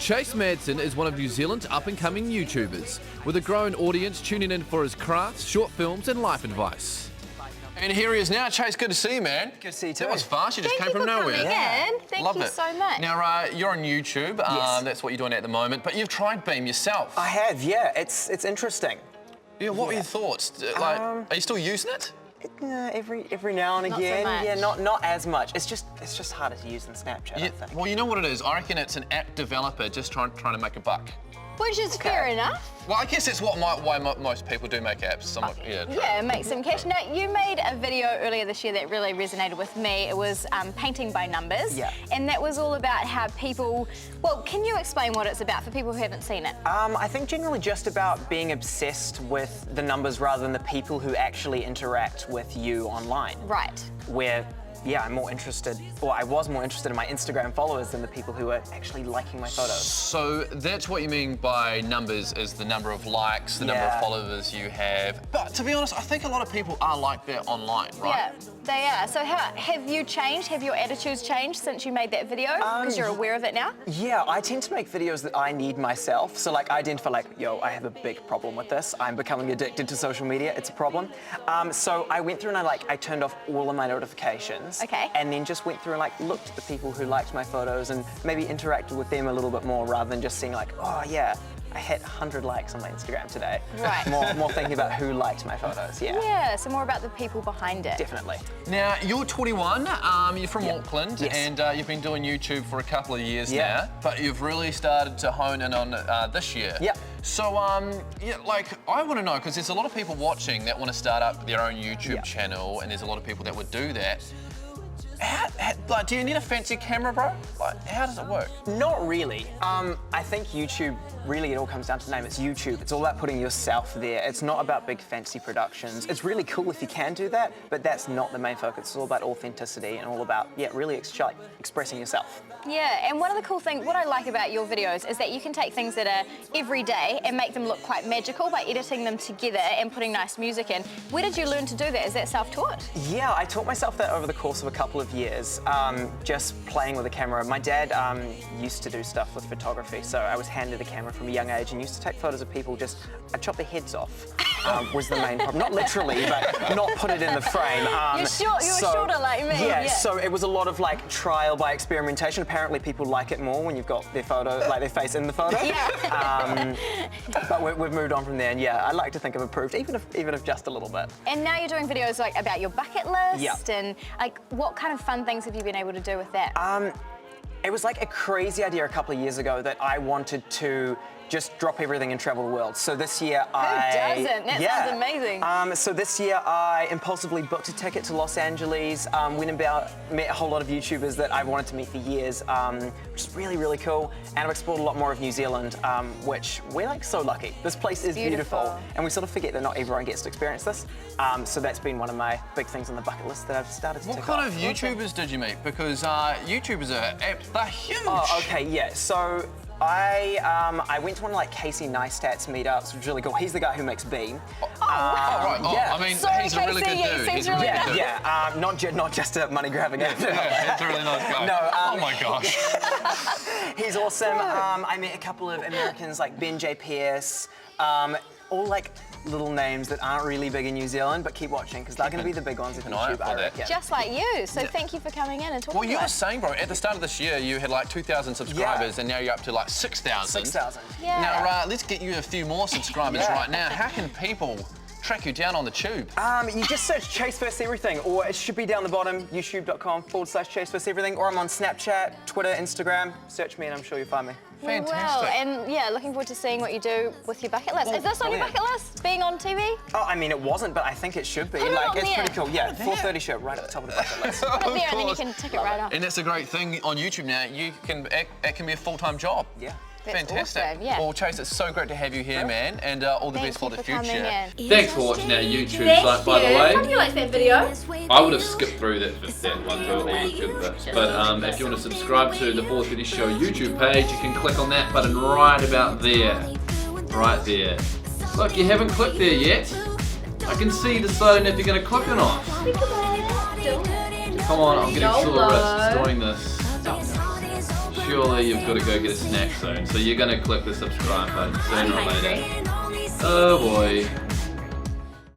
Chase Madsen is one of New Zealand's up-and-coming YouTubers, with a growing audience tuning in for his crafts, short films and life advice. And here he is now. Chase, good to see you, man. Good to see you too. That was fast. You just came from nowhere. Thank you so much. Now, you're on YouTube. Yes. That's what you're doing at the moment. But you've tried Beam yourself. I have, yeah. It's interesting. Yeah. What were your thoughts? Like, are you still using it? Every now and Not again. so much. Yeah, not as much. It's just harder to use than Snapchat, I think. Well, you know what it is. I reckon it's an app developer just trying to make a buck. Which is fair enough. Well, I guess that's why most people do make apps. Yeah, make some cash. Now, you made a video earlier this year that really resonated with me. It was painting by numbers. Yeah. And that was all about how people, well, can you explain what it's about for people who haven't seen it? I think generally just about being obsessed with the numbers rather than the people who actually interact with you online. Right. Where, yeah, I'm more interested, or I was more interested in my Instagram followers than the people who are actually liking my photos. So that's what you mean by numbers, is the number of likes, the number of followers you have. But to be honest, I think a lot of people are like that online, right? Yeah, they are. So have you changed? Have your attitudes changed since you made that video? Because you're aware of it now? Yeah, I tend to make videos that I need myself. So like I identify like, yo, I have a big problem with this. I'm becoming addicted to social media. It's a problem. So I went through and I turned off all of my notifications. Okay. And then just went through and like looked at the people who liked my photos and maybe interacted with them a little bit more rather than just seeing like, oh yeah, I hit 100 likes on my Instagram today. Right. More thinking about who liked my photos, yeah. Yeah, so more about the people behind it. Definitely. Now, you're 21, you're from Auckland, Yes. and you've been doing YouTube for a couple of years Yeah. now, but you've really started to hone in on this year. Yeah. So, like, I want to know, because there's a lot of people watching that want to start up their own YouTube channel, and there's a lot of people that would do that. Like, do you need a fancy camera, bro? Like, how does it work? Not really. I think YouTube, really it all comes down to the name. It's YouTube. It's all about putting yourself there. It's not about big fancy productions. It's really cool if you can do that, but that's not the main focus. It's all about authenticity and all about, really expressing yourself. Yeah, and one of the cool things, what I like about your videos is that you can take things that are everyday and make them look quite magical by editing them together and putting nice music in. Where did you learn to do that? Is that self-taught? Yeah, I taught myself that over the course of a couple of years, just playing with a camera. My dad used to do stuff with photography, so I was handed a camera from a young age and used to take photos of people I'd chop their heads off. Was the main problem. Not literally, but not put it in the frame. You're shorter like me. Yeah, so it was a lot of like trial by experimentation. Apparently people like it more when you've got their photo, like their face in the photo. Yeah. But we've moved on from there, and yeah, I like to think I've improved, even if just a little bit. And now you're doing videos like about your bucket list, Yeah. and like what kind of fun things have you been able to do with that? It was like a crazy idea a couple of years ago that I wanted to just drop everything and travel the world. So this year Who doesn't? That sounds amazing. So this year I impulsively booked a ticket to Los Angeles, went about, met a whole lot of YouTubers that I've wanted to meet for years, which is really, really cool. And I've explored a lot more of New Zealand, which we're like so lucky. This place is beautiful. And we sort of forget that not everyone gets to experience this. So that's been one of my big things on the bucket list that I've started to tick off. What kind of YouTubers did you meet? Because YouTubers they're huge. Oh, okay, yeah. So I went to one of like Casey Neistat's meetups, which was really cool. He's the guy who makes Beam. Right. Yeah. I mean, Sorry, he's a really Casey, good dude. seems really good. Yeah, not just a money grabbing. Yeah, he's a really nice guy. No, oh my gosh. He's awesome. I met a couple of Americans like Ben J. Pierce, all like little names that aren't really big in New Zealand, but keep watching because they're going to be the big ones in YouTube, I reckon. Just like you. So thank you for coming in and talking to us. Well, you were saying, bro, at the start of this year, you had like 2,000 subscribers, and now you're up to like 6,000. 6,000. Yeah. Now, let's get you a few more subscribers right now. How can people track you down on the tube? You just search Chase First Everything, or it should be down the bottom, youtube.com/Chase First Everything, or I'm on Snapchat, Twitter, Instagram. Search me and I'm sure you'll find me. Fantastic. Well, and yeah, looking forward to seeing what you do with your bucket list. Is this on your bucket list, being on TV? Oh, I mean, it wasn't, but I think it should be. Put it Like, on it's there. pretty cool. Yeah, 4:30 show right at the top of the bucket list. Put it there and then you can tick it right off. And that's a great thing on YouTube now. It can be a full-time job. Yeah. That's Fantastic. awesome, yeah. Well, Chase, it's so great to have you here, man, and all the best for the future. Thanks for watching our YouTube site, by the way. Hope you liked that video. I would have skipped through that one for all the good bits. But if you want to subscribe to the 4:30 Show YouTube page, you can click on that button right about there. Right there. Look, you haven't clicked there yet. I can see you deciding if you're going to click or not. Come on, I'm getting sore wrists doing this. surely you've got to go get a snack soon. So you're going to click the subscribe button sooner or later. hungry. Oh boy.